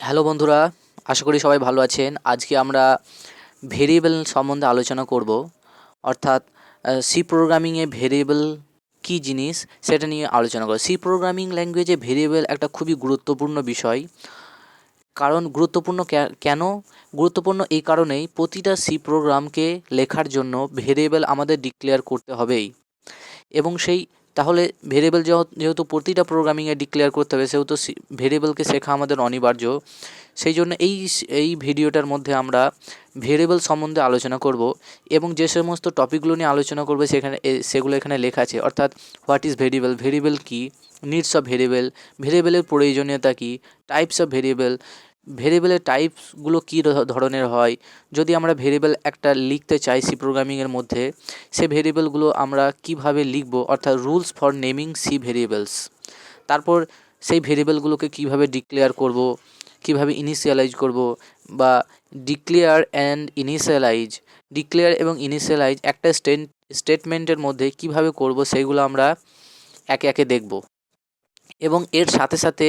Hello বন্ধুরা, আশা করি সবাই ভালো আছেন। আজকে আমরা ভেরিয়েবল সম্বন্ধে আলোচনা করব, অর্থাৎ সি প্রোগ্রামিংয়ে ভেরিয়েবল কী জিনিস সেটা নিয়ে আলোচনা করব। সি প্রোগ্রামিং ল্যাঙ্গুয়েজে ভেরিয়েবল একটা খুবই গুরুত্বপূর্ণ বিষয়। কারণ গুরুত্বপূর্ণ কেন? গুরুত্বপূর্ণ এই কারণেই, প্রতিটা সি প্রোগ্রামকে লেখার জন্য ভেরিয়েবল আমাদের ডিক্লেয়ার করতে হবেই। এবং তাহলে ভেরিয়েবল যেহেতু প্রতিটা প্রোগ্রামিংয়ে ডিক্লেয়ার করতে হবে, সেহেতু ভেরিয়েবলকে শেখা আমাদের অনিবার্য। সেই জন্য এই ভিডিওটার মধ্যে আমরা ভেরিয়েবল সম্বন্ধে আলোচনা করব, এবং যে সমস্ত টপিকগুলো নিয়ে আলোচনা করব সেগুলো এখানে লেখা আছে। অর্থাৎ হোয়াট ইজ ভেরিয়েবল, ভেরিয়েবল কী, নিডস অফ ভেরিয়েবল, ভেরিয়েবলের প্রয়োজনীয়তা কী, টাইপস অফ ভেরিয়েবল, ভেরিয়েবলের টাইপসগুলো কী ধরনের হয়, যদি আমরা ভেরিয়েবল একটা লিখতে চাই সি প্রোগ্রামিংয়ের মধ্যে, সে ভেরিয়েবলগুলো আমরা কিভাবে লিখব, অর্থাৎ rules for naming C variables. তারপর সেই ভেরিয়েবলগুলোকে কিভাবে ডিক্লেয়ার করব, কিভাবে ইনিশিয়ালাইজ করব, বা ডিক্লেয়ার অ্যান্ড ইনিশিয়ালাইজ, ডিক্লেয়ার এবং ইনিশিয়ালাইজ একটা স্টেটমেন্টের মধ্যে কিভাবে করব, সেইগুলো আমরা একে একে দেখব। এবং এর সাথে সাথে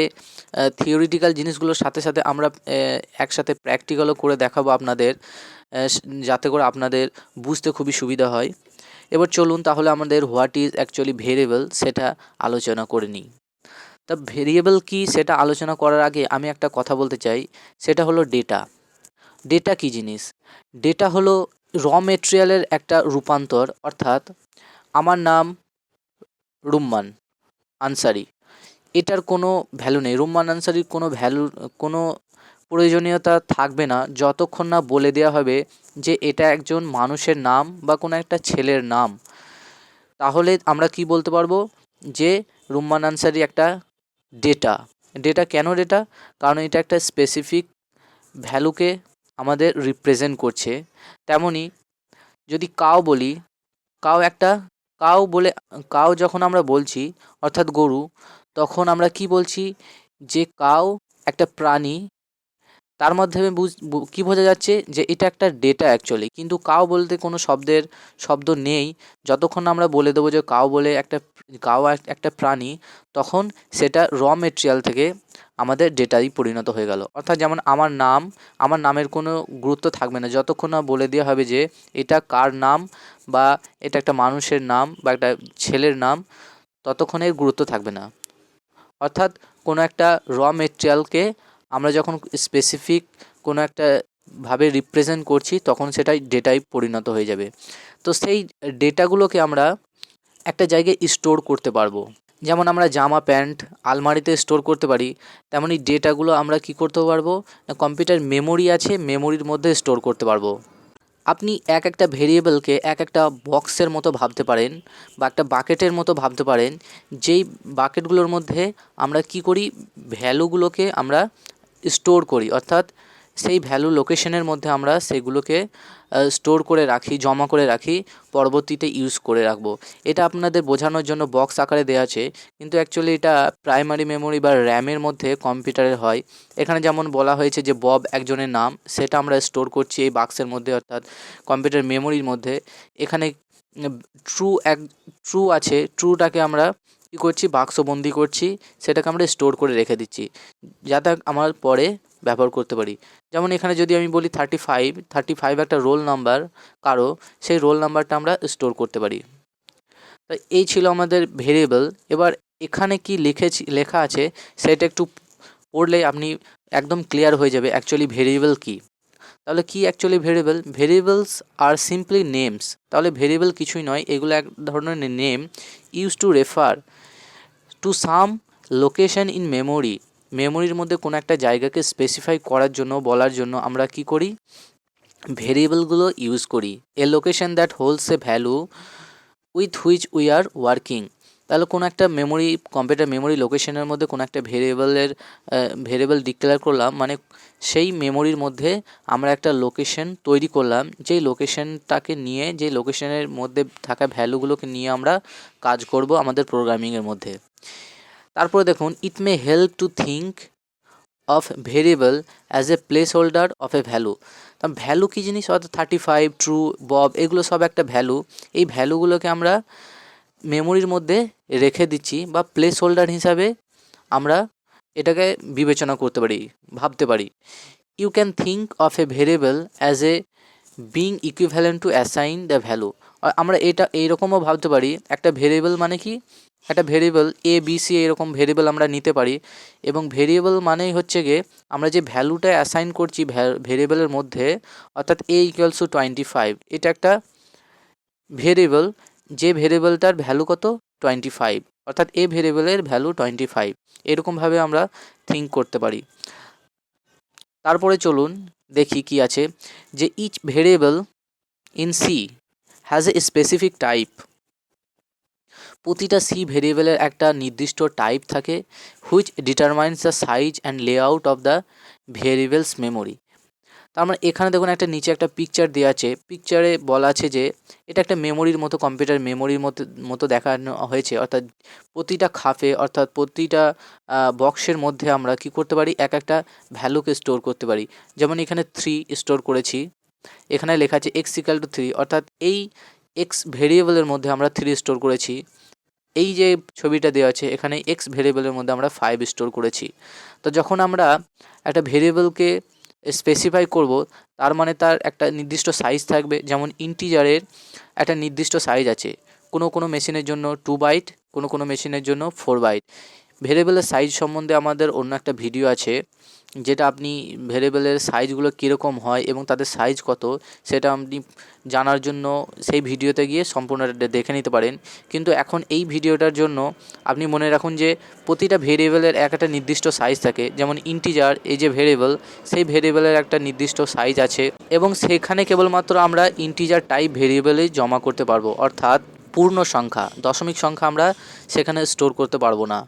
থিওরিটিক্যাল জিনিসগুলোর সাথে সাথে আমরা একসাথে প্র্যাকটিক্যালও করে দেখাবো আপনাদের, যাতে করে আপনাদের বুঝতে খুবই সুবিধা হয়। এবার চলুন তাহলে আমাদের হোয়াট ইজ অ্যাকচুয়ালি ভেরিয়েবল সেটা আলোচনা করে নিই। তা ভেরিয়েবল কি সেটা আলোচনা করার আগে আমি একটা কথা বলতে চাই, সেটা হলো ডেটা। ডেটা কী জিনিস? ডেটা হলো র মেটেরিয়ালের একটা রূপান্তর। অর্থাৎ আমার নাম রুম্মান আনসারি, এটার কোনো ভ্যালু নেই। রুম্মান আনসারির কোনো প্রয়োজনীয়তা থাকবে না যতক্ষণ না বলে দেওয়া হবে যে এটা একজন মানুষের নাম বা কোনো একটা ছেলের নাম। তাহলে আমরা কি বলতে পারবো যে রুম্মান আনসারি একটা ডেটা। ডেটা কেন ডেটা? কারণ এটা একটা স্পেসিফিক ভ্যালুকে আমাদের রিপ্রেজেন্ট করছে। তেমনই যদি কাউ বলি, কাউ একটা কাউ বলে কাউ যখন আমরা বলছি, অর্থাৎ গরু, তখন আমরা কি বলছি যে কাউ একটা প্রাণী। তার মাধ্যমে কী বোঝা যাচ্ছে যে এটা একটা ডেটা অ্যাকচুয়ালি। কিন্তু কাউ বলতে কোনো শব্দ নেই। যতক্ষণ না আমরা বলে দেবো যে কাউ একটা প্রাণী, তখন সেটা র মেটেরিয়াল থেকে আমাদের ডেটাই পরিণত হয়ে গেল। অর্থাৎ যেমন আমার নামের কোনো গুরুত্ব থাকবে না যতক্ষণ না বলে দেওয়া হবে যে এটা কার নাম, বা এটা একটা মানুষের নাম বা একটা ছেলের নাম, ততক্ষণের গুরুত্ব থাকবে না। অর্থাৎ কোনো একটা র মেটেরিয়ালকে আমরা যখন স্পেসিফিক কোনো একটা ভাবে রিপ্রেজেন্ট করছি, তখন সেটাই ডেটায় পরিণত হয়ে যাবে। তো সেই ডেটাগুলোকে আমরা একটা জায়গায় স্টোর করতে পারবো। যেমন আমরা জামা প্যান্ট আলমারিতে স্টোর করতে পারি, তেমনই ডেটাগুলো আমরা কি করতে পারবো, কম্পিউটার মেমোরি আছে, মেমোরির মধ্যে স্টোর করতে পারবো। আপনি একটা ভেরিয়েবলকে একটা বক্সের মতো ভাবতে পারেন, বা একটা বাকেটের মতো ভাবতে পারেন, যেই বাকেটগুলোর মধ্যে আমরা কি করি, ভ্যালুগুলোকে আমরা স্টোর করি। অর্থাৎ সেই ভ্যালু লোকেশনের মধ্যে আমরা সেগুলোকে স্টোর করে রাখি, জমা করে রাখি, পরবর্তীতে ইউজ করে রাখবো। এটা আপনাদের বোঝানোর জন্য বক্স আকারে দেওয়া আছে, কিন্তু অ্যাকচুয়ালি এটা প্রাইমারি মেমোরি বা র্যামের মধ্যে কম্পিউটারের হয়। এখানে যেমন বলা হয়েছে যে বব একজনের নাম, সেটা আমরা স্টোর করছি এই বাক্সের মধ্যে, অর্থাৎ কম্পিউটার মেমোরির মধ্যে। এখানে ট্রু আছে, ট্রুটাকে আমরা কী করছি, বাক্সবন্দি করছি, সেটাকে আমরা স্টোর করে রেখে দিচ্ছি, যাতে আমার পরে ব্যবহার করতে পারি। যেমন এখানে যদি আমি বলি 35 একটা রোল নাম্বার কারো, সেই রোল নাম্বারটা আমরা স্টোর করতে পারি। তো এই ছিল আমাদের ভেরিয়েবল। এবার এখানে কি লেখা আছে সেটা একটু পড়লেই আপনি একদম ক্লিয়ার হয়ে যাবে অ্যাকচুয়ালি ভেরিয়েবল কী। তাহলে কি অ্যাকচুয়ালি ভেরিয়েবল? ভেরিয়েবলস আর সিম্পলি নেমস। তাহলে ভেরিয়েবল কিছুই নয়, এগুলো এক ধরনের name, use to refer to some location in memory. মেমোরির মধ্যে কোনো একটা জায়গাকে স্পেসিফাই করার জন্য, বলার জন্য আমরা কি করি, ভেরিয়েবলগুলো ইউজ করি। A location that holds a value with which we are working. তাহলে কোনো একটা কম্পিউটার মেমোরি লোকেশনের মধ্যে কোনো একটা ভেরিয়েবল ডিক্লেয়ার করলাম, মানে সেই মেমোরির মধ্যে আমরা একটা লোকেশন তৈরি করলাম, যেই লোকেশনটাকে নিয়ে, যেই লোকেশনের মধ্যে থাকা ভ্যালুগুলোকে নিয়ে আমরা কাজ করব আমাদের প্রোগ্রামিংয়ের মধ্যে। তারপরে দেখুন, it may help to think of variable as a place holder of a value. তা ভ্যালু কী জিনিস? অর্থাৎ 35, ট্রু, বব, এগুলো সব একটা ভ্যালু। এই ভ্যালুগুলোকে আমরা মেমোরির মধ্যে রেখে দিচ্ছি, বা প্লেস হোল্ডার হিসাবে আমরা এটাকে বিবেচনা করতে পারি, ভাবতে পারি। You can think of a variable as a being equivalent to assign the value. আমরা এটা এইরকমও ভাবতে পারি, একটা ভেরিয়েবল মানে কি, একটা ভেরিয়েবল এ বি সি এরকম ভেরিয়েবল আমরা নিতে পারি, এবং ভেরিয়েবল মানেই হচ্ছে গিয়ে আমরা যে ভ্যালুটা অ্যাসাইন করছি ভেরিয়েবলের মধ্যে, অর্থাৎ এ ইকুয়ালস টু 25, এটা একটা ভেরিয়েবল, যে ভেরিয়েবলটার ভ্যালু কত 25, অর্থাৎ এ ভেরিয়েবলের ভ্যালু 25, এরকমভাবে আমরা থিঙ্ক করতে পারি। তারপরে চলুন দেখি কি আছে, যে each variable in C has a specific type. প্রতিটা সি ভেরিয়েবলের একটা নির্দিষ্ট টাইপ থাকে, which determines the size and layout of the variables memory. তার মানে এখানে দেখুন একটা নিচে একটা পিকচার দেওয়া আছে, পিকচারে বলা আছে যে এটা একটা মেমোরির মতো, কম্পিউটার মেমোরির মতো দেখানো হয়েছে, অর্থাৎ প্রতিটা খাপে অর্থাৎ প্রতিটা বক্সের মধ্যে আমরা কি করতে পারি, এক একটা ভ্যালুকে স্টোর করতে পারি। যেমন এখানে 3 স্টোর করেছি, এখানে লেখা আছে এক্স ইকাল টু 3, অর্থাৎ এই এক্স ভেরিয়েবলের মধ্যে আমরা 3 স্টোর করেছি। এই যে ছবিটা দেওয়া আছে এখানে এক্স ভেরিয়েবলের মধ্যে আমরা 5 স্টোর করেছি। তো যখন আমরা একটা ভেরিয়েবলকে স্পেসিফাই করব, তার মানে তার একটা নির্দিষ্ট সাইজ থাকবে। যেমন ইন্টিজারের একটা নির্দিষ্ট সাইজ আছে, কোনো মেশিনের জন্য 2 বাইট, কোনো মেশিনের জন্য 4 বাইট। ভেরিয়েবলের সাইজ সম্বন্ধে আমাদের অন্য একটা ভিডিও আছে, যেটা আপনি ভেরিয়েবলের সাইজগুলো কীরকম হয় এবং তাদের সাইজ কত, সেটা আপনি জানার জন্য সেই ভিডিওতে গিয়ে সম্পূর্ণ দেখে নিতে পারেন। কিন্তু এখন এই ভিডিওটার জন্য আপনি মনে রাখুন যে প্রতিটা ভেরিয়েবলের একটা নির্দিষ্ট সাইজ থাকে। যেমন ইন্টিজার, এই যে ভেরিয়েবল, সেই ভেরিয়েবলের একটা নির্দিষ্ট সাইজ আছে, এবং সেখানে কেবলমাত্র আমরা ইন্টিজার টাইপ ভেরিয়েবলেই জমা করতে পারবো, অর্থাৎ পূর্ণ সংখ্যা, দশমিক সংখ্যা আমরা সেখানে স্টোর করতে পারবো না।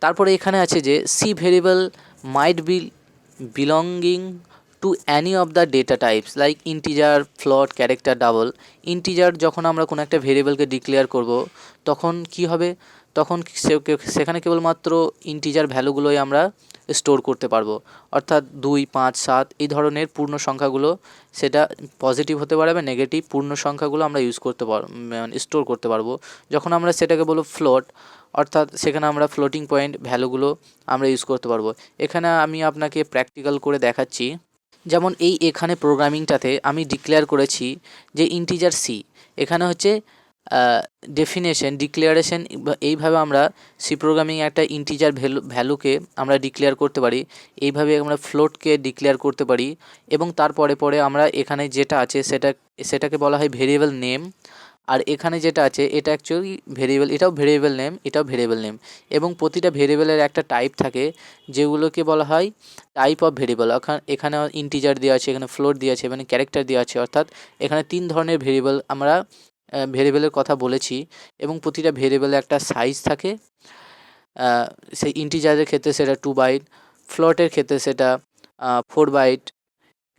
তারপরে এখানে আছে যে C variable might be belonging to any of the data types like integer, float, character, double. Integer যখন আমরা কোনো একটা ভেরিয়েবলকে ডিক্লেয়ার করব, তখন কি হবে, তখন সেখানে কেবলমাত্র ইন্টিজার ভ্যালুগুলোই আমরা স্টোর করতে পারবো, অর্থাৎ 2, 5, 7 এই ধরনের পূর্ণ সংখ্যাগুলো, সেটা পজিটিভ হতে পারে বা নেগেটিভ পূর্ণ সংখ্যাগুলো আমরা ইউজ করতে মানে স্টোর করতে পারবো। যখন আমরা সেটাকে বলবো ফ্লোট, অর্থাৎ সেখানে আমরা ফ্লোটিং পয়েন্ট ভ্যালুগুলো আমরা ইউজ করতে পারবো। এখানে আমি আপনাকে প্র্যাকটিক্যাল করে দেখাচ্ছি। যেমন এখানে প্রোগ্রামিংটাতে আমি ডিক্লেয়ার করেছি যে ইন্টিজার সি, এখানে হচ্ছে ডিক্লারেশন, এইভাবে আমরা সি প্রোগ্রামিং একটা ইন্টিজার ভ্যালুকে আমরা ডিক্লেয়ার করতে পারি, এইভাবে আমরা ফ্লোটকে ডিক্লেয়ার করতে পারি, এবং তারপরে আমরা এখানে যেটা আছে সেটাকে বলা হয় ভেরিয়েবল নেম। আর এখানে যেটা আছে এটা অ্যাকচুয়ালি ভেরিয়েবল, এটাও ভেরিয়েবল নেম, এটাও ভেরিয়েবল নেম, এবং প্রতিটা ভেরিয়েবলের একটা টাইপ থাকে যেগুলোকে বলা হয় টাইপ অফ ভেরিয়েবল। এখানে ইন্টিজার দেওয়া আছে, এখানে ফ্লোট দেওয়া আছে, এখানে ক্যারেক্টার দেওয়া আছে, অর্থাৎ এখানে 3 ধরনের ভেরিয়েবল আমরা ভেরিয়েবলের কথা বলেছি, এবং প্রতিটা ভেরিয়েবলে একটা সাইজ থাকে। সেই ইন্টিজারের ক্ষেত্রে সেটা 2 বাইট, ফ্লোটের ক্ষেত্রে সেটা 4 বাইট,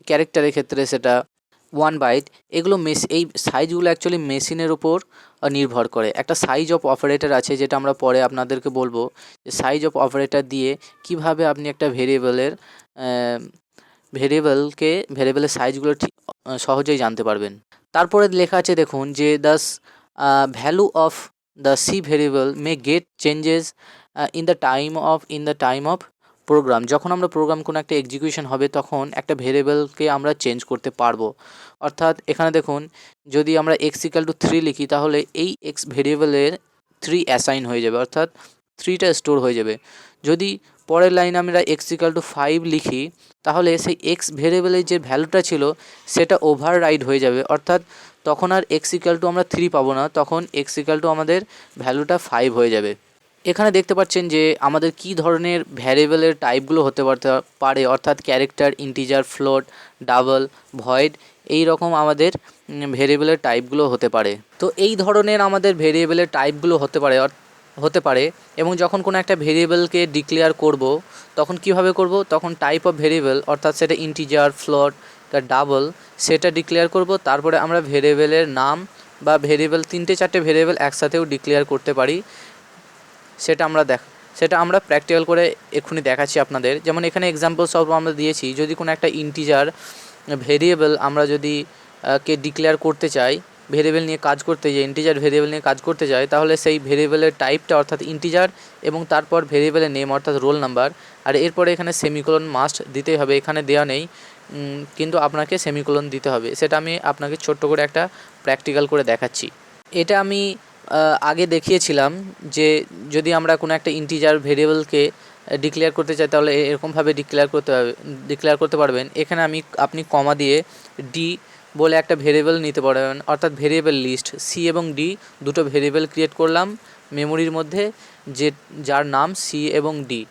ক্যারেক্টারের ক্ষেত্রে সেটা 1 বাইট। এগুলো এই সাইজগুলো অ্যাকচুয়ালি মেশিনের উপর নির্ভর করে। একটা সাইজ অফ অপারেটর আছে, যেটা আমরা পরে আপনাদেরকে বলবো, যে সাইজ অফ অপারেটর দিয়ে কিভাবে আপনি একটা ভেরিয়েবলের সাইজগুলো ঠিক সহজেই জানতে পারবেন। তারপরে লেখা আছে দেখুন যে value of the C variable may get changes in the time of program. যখন আমরা প্রোগ্রাম কোনো একটা এক্সিকিউশন হবে, তখন একটা ভেরিয়েবলকে আমরা চেঞ্জ করতে পারবো। অর্থাৎ এখানে দেখুন, যদি আমরা এক্স ইকাল টু 3 লিখি, তাহলে এই এক্স ভেরিয়েবলের 3 অ্যাসাইন হয়ে যাবে, অর্থাৎ 3টা স্টোর হয়ে যাবে। যদি পরের লাইনে আমরা এক্স ইকাল টু 5 লিখি, তাহলে সেই এক্স ভেরিয়েবলের যে ভ্যালুটা ছিল সেটা ওভাররাইড হয়ে যাবে, অর্থাৎ তখন আর এক্স ইকাল টু আমরা 3 পাবো না, তখন এক্স ইকাল টু আমাদের ভ্যালুটা 5 হয়ে যাবে। এখানে দেখতে পাচ্ছেন যে আমাদের কি ধরনের ভ্যারিয়েবলের টাইপগুলো হতে পারে, অর্থাৎ character, integer, float, double, void, এই রকম আমাদের ভেরিয়েবলের টাইপগুলো হতে পারে। তো এই ধরনের আমাদের ভেরিয়েবলের টাইপগুলো হতে পারে এবং যখন কোনো একটা ভেরিয়েবলকে ডিক্লেয়ার করব, তখন কিভাবে করব, তখন টাইপ অফ ভেরিয়েবল, অর্থাৎ সেটা ইন্টিজার, ফ্লোট, ডাবল, সেটা ডিক্লেয়ার করব। তারপরে আমরা ভেরিয়েবলের নাম বা ভেরিয়েবল 3-4টে ভেরিয়েবল একসাথেও ডিক্লেয়ার করতে পারি। সেটা আমরা প্র্যাকটিক্যাল করে এক্ষুনি দেখাচ্ছি আপনাদের। যেমন এখানে এক্সাম্পল সব আমরা দিয়েছি, যদি কোনো একটা ইন্টিজার ভেরিয়েবল আমরা যদি কে ডিক্লেয়ার করতে চাই, ভেরিয়েবল নিয়ে কাজ করতে যাই, ইন্টিজার ভেরিয়েবল নিয়ে কাজ করতে যাই, তাহলে সেই ভেরিয়েবলের টাইপটা অর্থাৎ ইন্টিজার এবং তারপর ভেরিয়েবলের নেম অর্থাৎ রোল নাম্বার, আর এরপরে এখানে সেমিকোলন মাস্ট দিতেই হবে। এখানে দেওয়া নেই, কিন্তু আপনাকে সেমিকোলন দিতে হবে। সেটা আমি আপনাকে ছোট্ট করে একটা প্র্যাকটিক্যাল করে দেখাচ্ছি। এটা আমি আগে দেখিয়েছিলাম যে যদি আমরা কোনো একটা ইন্টিজার ভেরিয়েবলকে ডিক্লেয়ার করতে চাই তাহলে এরকমভাবে ডিক্লেয়ার করতে পারবেন। এখানে আপনি কমা দিয়ে ডি বলে একটা ভেরিয়েবল নিতে পারবেন, অর্থাৎ ভেরিয়েবল লিস্ট সি এবং ডি দুটো ভেরিয়েবল ক্রিয়েট করলাম মেমোরির মধ্যে, যার নাম সি এবং ডি,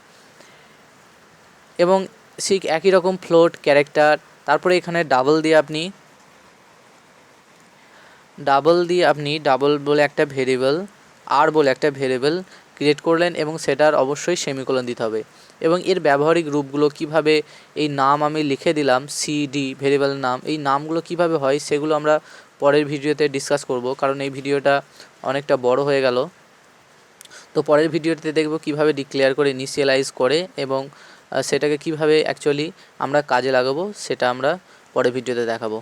এবং ঠিক একই রকম ফ্লোট ক্যারেক্টার। তারপরে এখানে ডাবল দিয়ে আপনি ডাবল বলে একটা ভেরিয়েবল, আর বলে একটা ভেরিয়েবল ক্রিয়েট করলেন এবং সেটার অবশ্যই সেমিকোলন দিতে হবে। এবং এর ব্যবহারিক রূপগুলো কিভাবে, এই নাম আমি লিখে দিলাম সি ডি ভেরিয়েবলের নাম, এই নামগুলো কিভাবে হয় সেগুলো আমরা পরের ভিডিওতে ডিসকাস করব, কারণ এই ভিডিওটা অনেকটা বড় হয়ে গেল। তো পরের ভিডিওতে দেখব কিভাবে ডিক্লেয়ার করে ইনিশিয়ালাইজ করে এবং সেটাকে কিভাবে অ্যাকচুয়ালি আমরা কাজে লাগাবো, সেটা আমরা পরের ভিডিওতে দেখাবো।